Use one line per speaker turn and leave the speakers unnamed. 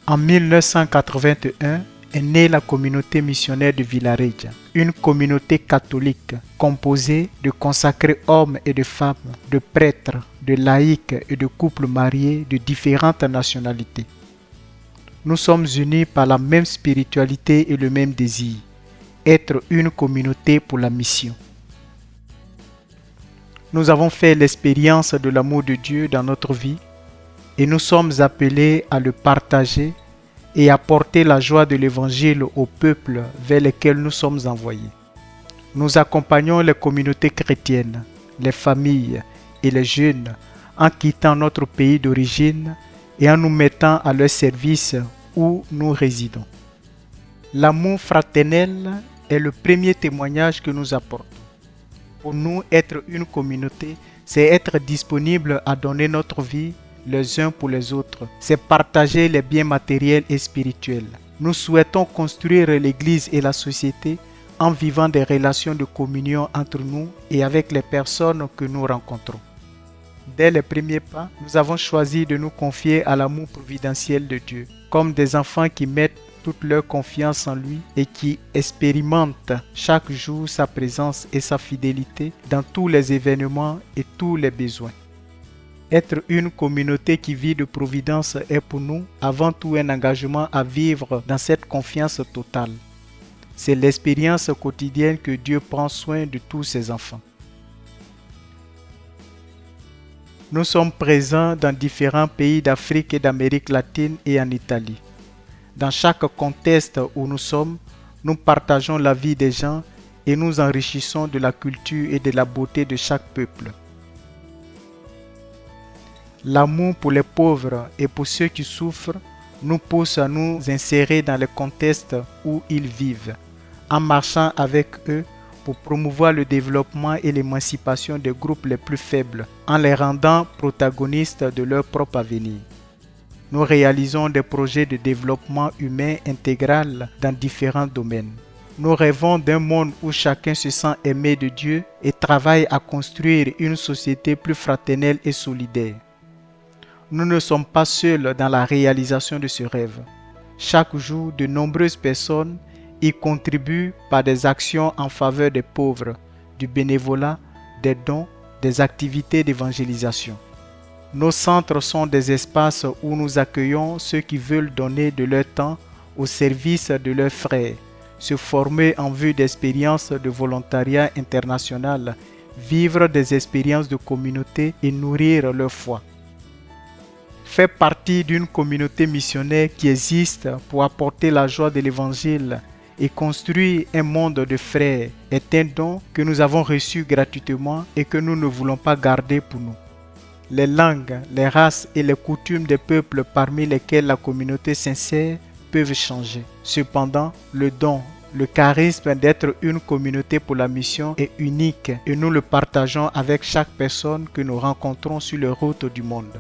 En 1981 est née la communauté missionnaire de Villaregia, une communauté catholique composée de consacrés hommes et de femmes, de prêtres, de laïcs et de couples mariés de différentes nationalités. Nous sommes unis par la même spiritualité et le même désir, être une communauté pour la mission. Nous avons fait l'expérience de l'amour de Dieu dans notre vie et nous sommes appelés à le partager et à porter la joie de l'Évangile aux peuples vers lesquels nous sommes envoyés. Nous accompagnons les communautés chrétiennes, les familles et les jeunes en quittant notre pays d'origine et en nous mettant à leur service où nous résidons. L'amour fraternel est le premier témoignage que nous apportons. Pour nous, être une communauté, c'est être disponible à donner notre vie les uns pour les autres. C'est partager les biens matériels et spirituels. Nous souhaitons construire l'Église et la société en vivant des relations de communion entre nous et avec les personnes que nous rencontrons. Dès les premiers pas, nous avons choisi de nous confier à l'amour providentiel de Dieu, comme des enfants qui mettent toute leur confiance en lui et qui expérimentent chaque jour sa présence et sa fidélité dans tous les événements et tous les besoins. Être une communauté qui vit de providence est pour nous avant tout un engagement à vivre dans cette confiance totale. C'est l'expérience quotidienne que Dieu prend soin de tous ses enfants. Nous sommes présents dans différents pays d'Afrique et d'Amérique latine et en Italie. Dans chaque contexte où nous sommes, nous partageons la vie des gens et nous enrichissons de la culture et de la beauté de chaque peuple. L'amour pour les pauvres et pour ceux qui souffrent nous pousse à nous insérer dans les contextes où ils vivent, en marchant avec eux pour promouvoir le développement et l'émancipation des groupes les plus faibles, en les rendant protagonistes de leur propre avenir. Nous réalisons des projets de développement humain intégral dans différents domaines. Nous rêvons d'un monde où chacun se sent aimé de Dieu et travaille à construire une société plus fraternelle et solidaire. Nous ne sommes pas seuls dans la réalisation de ce rêve. Chaque jour, de nombreuses personnes y contribuent par des actions en faveur des pauvres, du bénévolat, des dons, des activités d'évangélisation. Nos centres sont des espaces où nous accueillons ceux qui veulent donner de leur temps au service de leurs frères, se former en vue d'expériences de volontariat international, vivre des expériences de communauté et nourrir leur foi. Faire partie d'une communauté missionnaire qui existe pour apporter la joie de l'Évangile et construire un monde de frères est un don que nous avons reçu gratuitement et que nous ne voulons pas garder pour nous. Les langues, les races et les coutumes des peuples parmi lesquels la communauté s'insère peuvent changer. Cependant, le don, le charisme d'être une communauté pour la mission est unique et nous le partageons avec chaque personne que nous rencontrons sur les routes du monde.